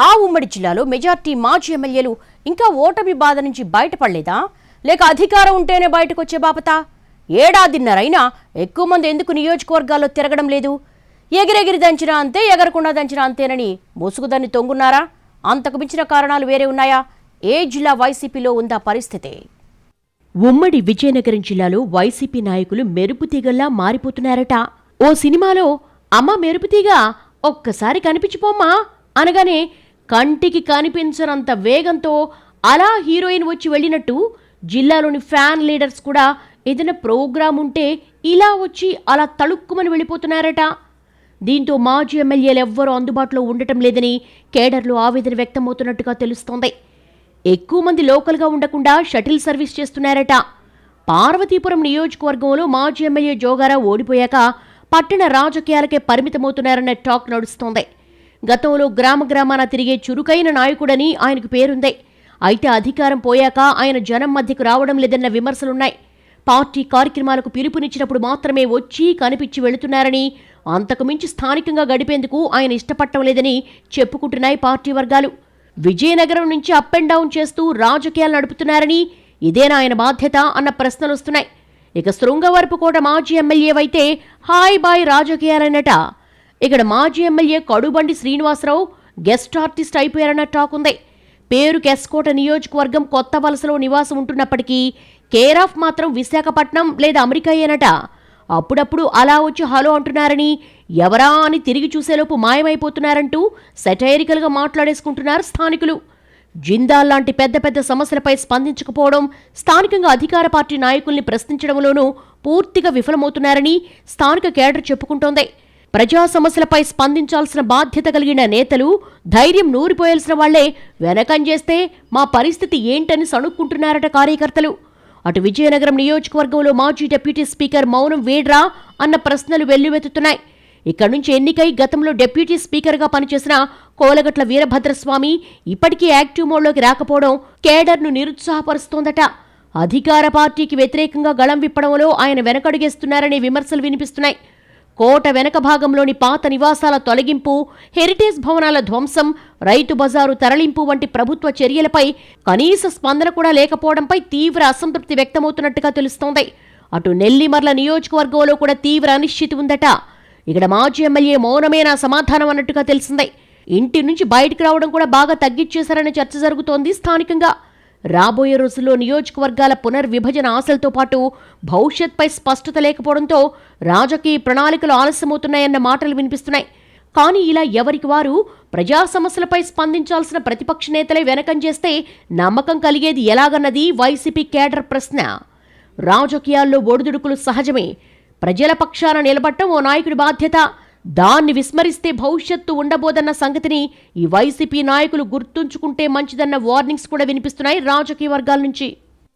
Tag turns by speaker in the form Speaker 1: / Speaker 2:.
Speaker 1: ఆ ఉమ్మడి జిల్లాలో మెజార్టీ మాజీ ఎమ్మెల్యేలు ఇంకా ఓటమి బాధ నుంచి బయటపడలేదా, లేక అధికారం ఉంటేనే బయటకు వచ్చే బాపతా? ఏడాదిన్నరైనా ఎక్కువ మంది ఎందుకు నియోజకవర్గాల్లో తిరగడం లేదు? ఎగిరెగిరి దంచినా అంతే, ఎగరకుండా దంచినా అంతేనని ముసుగుదాన్ని తొంగున్నారా? అంతకు మించిన కారణాలు వేరే ఉన్నాయా? ఏ జిల్లా వైసీపీలో ఉందా పరిస్థితి? ఉమ్మడి విజయనగరం జిల్లాలో వైసీపీ నాయకులు మెరుపుతీగల్లా మారిపోతున్నారట. ఓ సినిమాలో అమ్మ మెరుపుతీగ ఒక్కసారి కనిపించిపోమ్మా అనగానే కంటికి కనిపించనంత వేగంతో అలా హీరోయిన్ వచ్చి వెళ్ళినట్టు జిల్లాలోని ఫ్యాన్ లీడర్స్ కూడా ఏదైనా ప్రోగ్రాం ఉంటే ఇలా వచ్చి అలా తళుక్కుమని వెళ్ళిపోతున్నారట. దీంతో మాజీ ఎమ్మెల్యేలు ఎవ్వరూ అందుబాటులో ఉండటం లేదని కేడర్లో ఆవేదన వ్యక్తమవుతున్నట్టుగా తెలుస్తోంది. ఎక్కువ మంది లోకల్గా ఉండకుండా షటిల్ సర్వీస్ చేస్తున్నారట. పార్వతీపురం నియోజకవర్గంలో మాజీ ఎమ్మెల్యే జోగారావు ఓడిపోయాక పట్టణ రాజకీయాలకే పరిమితమవుతున్నారన్న టాక్ నడుస్తోంది. గతంలో గ్రామాన తిరిగే చురుకైన నాయకుడని ఆయనకు పేరుంది. అయితే అధికారం పోయాక ఆయన జనం మధ్యకు రావడం లేదన్న విమర్శలున్నాయి. పార్టీ కార్యక్రమాలకు పిలుపునిచ్చినప్పుడు మాత్రమే వచ్చి కనిపించి వెళుతున్నారని, అంతకుమించి స్థానికంగా గడిపేందుకు ఆయన ఇష్టపడటం లేదని చెప్పుకుంటున్నాయి పార్టీ వర్గాలు. విజయనగరం నుంచి అప్ అండ్ డౌన్ చేస్తూ రాజకీయాలు నడుపుతున్నారని, ఇదేనా ఆయన బాధ్యత అన్న ప్రశ్నలు వస్తున్నాయి. ఇక శృంగవరపుకోట మాజీ ఎమ్మెల్యేవైతే హాయ్ బాయ్ రాజకీయాలన్నట. ఇక్కడ మాజీ MLA Kadubandi Srinivasarao guest artist అయిపోయారన్న టాక్ ఉంది. పేరు కెస్కోట నియోజకవర్గం కొత్త వలసలో నివాసం ఉంటున్నప్పటికీ కేర్ ఆఫ్ మాత్రం విశాఖపట్నం లేదా అమెరికా అయ్యేనట. అప్పుడప్పుడు అలా వచ్చి హలో అంటున్నారని, ఎవరా అని తిరిగి చూసేలోపు మాయమైపోతున్నారంటూ సెటైరికల్గా మాట్లాడేసుకుంటున్నారు స్థానికులు. జిందాల్ లాంటి పెద్ద పెద్ద సమస్యలపై స్పందించకపోవడం, స్థానికంగా అధికార పార్టీ నాయకుల్ని ప్రశ్నించడంలోనూ పూర్తిగా విఫలమవుతున్నారని స్థానిక కేడర్ చెప్పుకుంటోంది. ప్రజా సమస్యలపై స్పందించాల్సిన బాధ్యత కలిగిన నేతలు ధైర్యం నూరిపోయాల్సిన వాళ్లే వెనకంజేస్తే మా పరిస్థితి ఏంటని సణుక్కుంటున్నారట కార్యకర్తలు. అటు విజయనగరం నియోజకవర్గంలో మాజీ డిప్యూటీ స్పీకర్ మౌనం వేడ్రా అన్న ప్రశ్నలు వెల్లువెత్తుతున్నాయి. ఇక్కడి నుంచి ఎన్నికై గతంలో డిప్యూటీ స్పీకర్గా పనిచేసిన కోలగట్ల వీరభద్రస్వామి ఇప్పటికీ యాక్టివ్ మోడ్లోకి రాకపోవడం కేడర్ను నిరుత్సాహపరుస్తోందట. అధికార పార్టీకి వ్యతిరేకంగా గళం విప్పడంలో ఆయన వెనకడుగేస్తున్నారనే విమర్శలు వినిపిస్తున్నాయి. కోట వెనక భాగంలోని పాత నివాసాల తొలగింపు, హెరిటేజ్ భవనాల ధ్వంసం, రైతు బజారు తరలింపు వంటి ప్రభుత్వ చర్యలపై కనీస స్పందన కూడా లేకపోవడంపై తీవ్ర అసంతృప్తి వ్యక్తమవుతున్నట్టుగా తెలుస్తోంది. అటు నెల్లిమర్ల నియోజకవర్గంలో కూడా తీవ్ర అనిశ్చితి ఉందట. ఇక్కడ మాజీ ఎమ్మెల్యే మౌనమేనా సమాధానం అన్నట్టుగా తెలిసింది. ఇంటి నుంచి బయటకు రావడం కూడా బాగా తగ్గించేశారనే చర్చ జరుగుతోంది స్థానికంగా. రాబోయే రోజుల్లో నియోజకవర్గాల పునర్విభజన ఆశలతో పాటు భవిష్యత్పై స్పష్టత లేకపోవడంతో రాజకీయ ప్రణాళికలు ఆలస్యమవుతున్నాయన్న మాటలు వినిపిస్తున్నాయి. కానీ ఇలా ఎవరికి వారు ప్రజా సమస్యలపై స్పందించాల్సిన ప్రతిపక్ష నేతలే వెనకంజేస్తే నమ్మకం కలిగేది ఎలాగన్నది వైసీపీ కేడర్ ప్రశ్న. రాజకీయాల్లో ఒడిదుడుకులు సహజమే. ప్రజల పక్షాన నిలబడటం ఓ నాయకుడి బాధ్యత. దాన్ని విస్మరిస్తే భవిష్యత్తు ఉండబోదన్న సంగతిని ఈ వైసీపీ నాయకులు గుర్తుంచుకుంటే మంచిదన్న వార్నింగ్స్ కూడా వినిపిస్తున్నాయి రాజకీయ వర్గాల నుంచి.